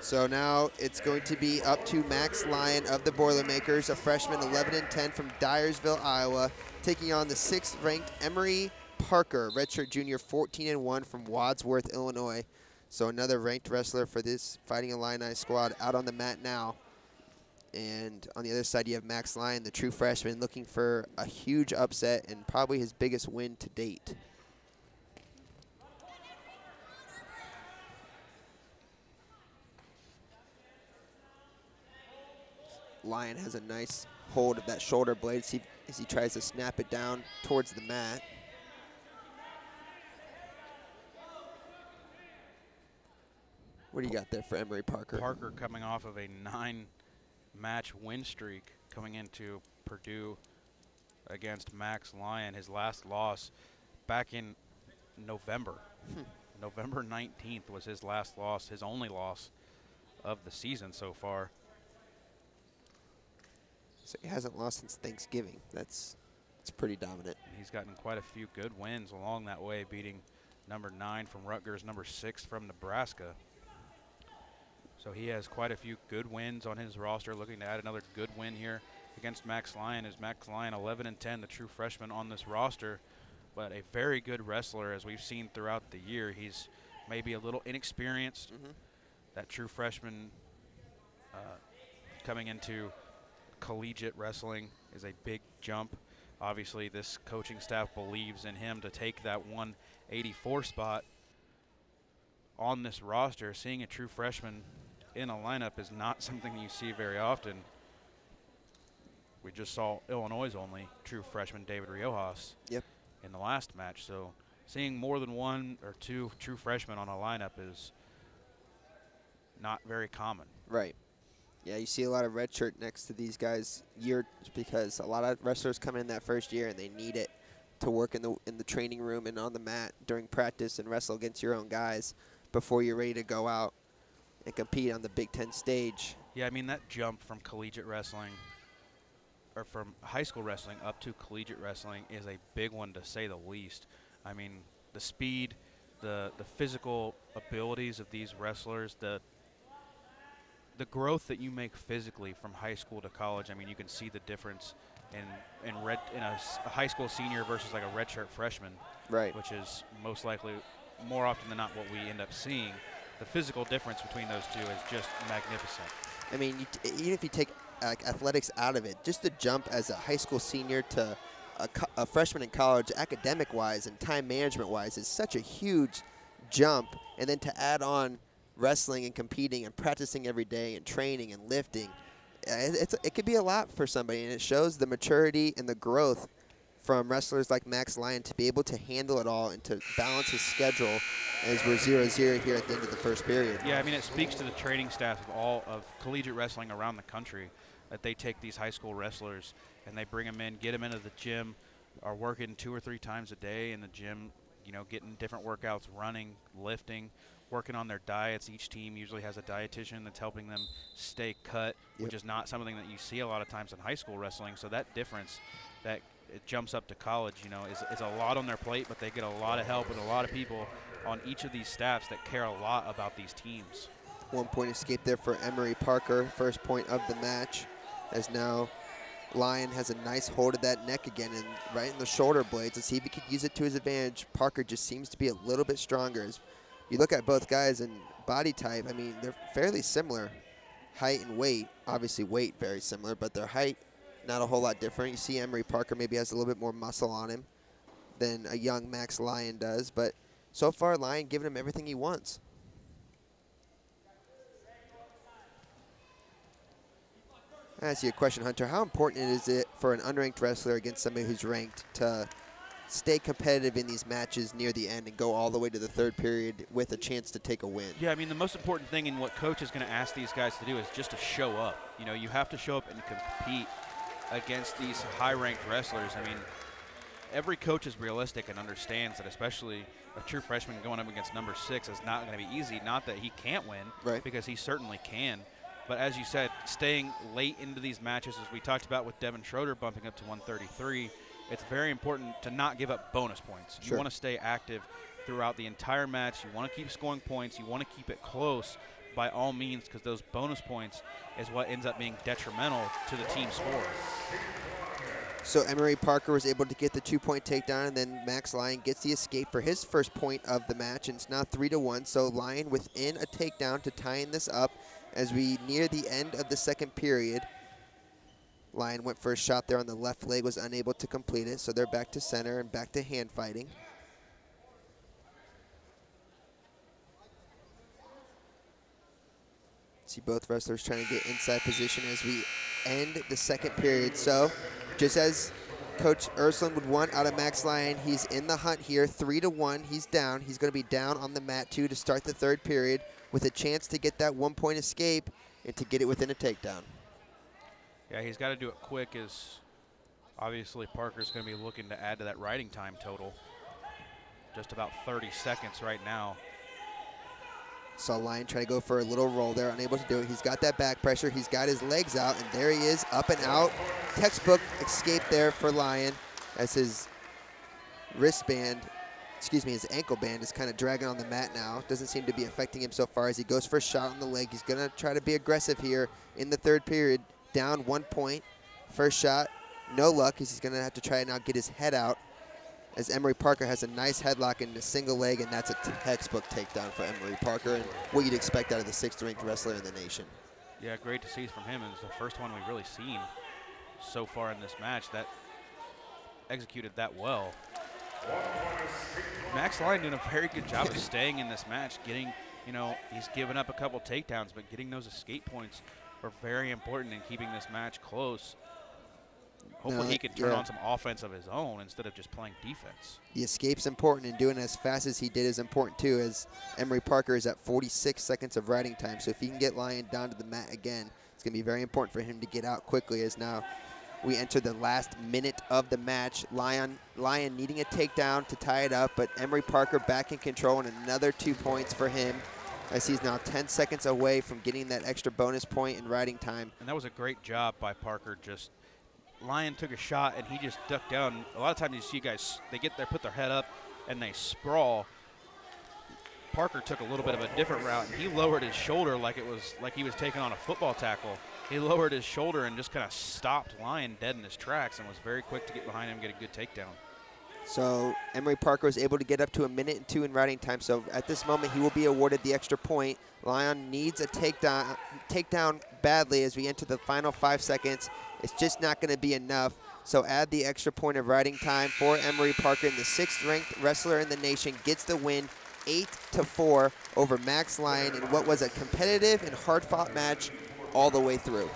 So now it's going to be up to Max Lyon of the Boilermakers, a freshman, 11-10 from Dyersville, Iowa, taking on the 6th-ranked Emery Parker, redshirt junior, 14-1 from Wadsworth, Illinois. So another ranked wrestler for this Fighting Illini squad out on the mat now. And on the other side, you have Max Lyon, the true freshman, looking for a huge upset and probably his biggest win to date. Lyon has a nice hold of that shoulder blade as he tries to snap it down towards the mat. What do you got there for Emery Parker? Parker coming off of a 9-match win streak coming into Purdue against Max Lyon. His last loss back in November. November 19th was his last loss, his only loss of the season so far. So he hasn't lost since Thanksgiving. That's pretty dominant. He's gotten quite a few good wins along that way, beating number 9 from Rutgers, number 6 from Nebraska. So he has quite a few good wins on his roster, looking to add another good win here against Max Lyon. Is Max Lyon 11-10, the true freshman on this roster, but a very good wrestler as we've seen throughout the year. He's maybe a little inexperienced. That true freshman coming into collegiate wrestling is a big jump. Obviously, this coaching staff believes in him to take that 184 spot on this roster. Seeing a true freshman in a lineup is not something you see very often. We just saw Illinois' only true freshman, David Riojas, in the last match. So seeing more than 1 or 2 true freshmen on a lineup is not very common. Right. Yeah, you see a lot of red shirt next to these guys because a lot of wrestlers come in that first year and they need it to work in the training room and on the mat during practice and wrestle against your own guys before you're ready to go out and compete on the Big Ten stage. Yeah, I mean, that jump from collegiate wrestling or from high school wrestling up to collegiate wrestling is a big one, to say the least. I mean, the speed, the physical abilities of these wrestlers, the growth that you make physically from high school to college. I mean, you can see the difference in a high school senior versus like a redshirt freshman, right? Which is most likely, more often than not, what we end up seeing. The physical difference between those two is just magnificent. I mean, even if you take athletics out of it, just the jump as a high school senior to a freshman in college, academic-wise and time management-wise, is such a huge jump. And then to add on wrestling and competing and practicing every day and training and lifting, it could be a lot for somebody, and it shows the maturity and the growth from wrestlers like Max Lyon to be able to handle it all and to balance his schedule as we're 0-0 here at the end of the first period. Yeah, I mean, it speaks to the training staff of all of collegiate wrestling around the country that they take these high school wrestlers and they bring them in, get them into the gym, are working 2 or 3 times a day in the gym, you know, getting different workouts, running, lifting, working on their diets. Each team usually has a dietitian that's helping them stay cut, which is not something that you see a lot of times in high school wrestling. So that difference, that it jumps up to college, you know, is a lot on their plate, but they get a lot of help with a lot of people on each of these staffs that care a lot about these teams. 1 point escape there for Emery Parker, first point of the match, as now Lyon has a nice hold of that neck again and right in the shoulder blades. Let's see if he could use it to his advantage. Parker just seems to be a little bit stronger. As you look at both guys and body type, I mean, they're fairly similar, height and weight. Obviously weight very similar, but their height not a whole lot different. You see Emery Parker maybe has a little bit more muscle on him than a young Max Lyon does, but so far Lyon giving him everything he wants. I ask you a question, Hunter. How important is it for an unranked wrestler against somebody who's ranked to stay competitive in these matches near the end and go all the way to the third period with a chance to take a win? Yeah, I mean, the most important thing in what coach is going to ask these guys to do is just to show up. You know, you have to show up and compete against these high-ranked wrestlers. I mean, every coach is realistic and understands that, especially a true freshman going up against number 6 is not going to be easy. Not that he can't win, right, because he certainly can. But as you said, staying late into these matches, as we talked about with Devin Schroeder bumping up to 133, it's very important to not give up bonus points. Sure. You want to stay active throughout the entire match. You want to keep scoring points. You want to keep it close. by all means, because those bonus points is what ends up being detrimental to the team score. So Emery Parker was able to get the 2-point takedown, and then Max Lyon gets the escape for his first point of the match, and it's now 3-1. So Lyon within a takedown to tying this up as we near the end of the second period. Lyon went for a shot there on the left leg, was unable to complete it, so they're back to center and back to hand fighting. See both wrestlers trying to get inside position as we end the second period. So just as Coach Ursland would want out of Max Lyon, he's in the hunt here, 3-1. He's down. He's going to be down on the mat too to start the third period with a chance to get that 1-point escape and to get it within a takedown. Yeah, he's got to do it quick, as obviously Parker's going to be looking to add to that riding time total. Just about 30 seconds right now. Saw Lyon try to go for a little roll there, unable to do it. He's got that back pressure. He's got his legs out, and there he is, up and out. Textbook escape there for Lyon as his wristband, his ankle band is kind of dragging on the mat now. Doesn't seem to be affecting him so far as he goes for a shot on the leg. He's going to try to be aggressive here in the third period. Down 1 point. First shot, no luck. He's going to have to try and now get his head out as Emery Parker has a nice headlock in the single leg, and that's a textbook takedown for Emery Parker and what you'd expect out of the 6th-ranked wrestler in the nation. Yeah, great to see from him. It's the first one we've really seen so far in this match that executed that well. Max Lyon doing a very good job of staying in this match, getting, he's given up a couple takedowns, but getting those escape points are very important in keeping this match close. Hopefully he can turn on some offense of his own instead of just playing defense. The escape's important, and doing it as fast as he did is important too, as Emery Parker is at 46 seconds of riding time. So if he can get Lyon down to the mat again, it's going to be very important for him to get out quickly, as now we enter the last minute of the match. Lyon needing a takedown to tie it up, but Emery Parker back in control, and another 2 points for him, as he's now 10 seconds away from getting that extra bonus point in riding time. And that was a great job by Parker. Just Lyon took a shot and he just ducked down. A lot of times you see guys, they get there, put their head up, and they sprawl. Parker took a little bit of a different route, and he lowered his shoulder like he was taking on a football tackle. He lowered his shoulder and just kind of stopped Lyon dead in his tracks and was very quick to get behind him and get a good takedown. So Emery Parker was able to get up to 1 minute and 2 in riding time. So at this moment, he will be awarded the extra point. Lyon needs a takedown badly as we enter the final 5 seconds. It's just not going to be enough. So add the extra point of riding time for Emery Parker, and the 6th-ranked wrestler in the nation gets the win 8-4 over Max Lyon in what was a competitive and hard-fought match all the way through.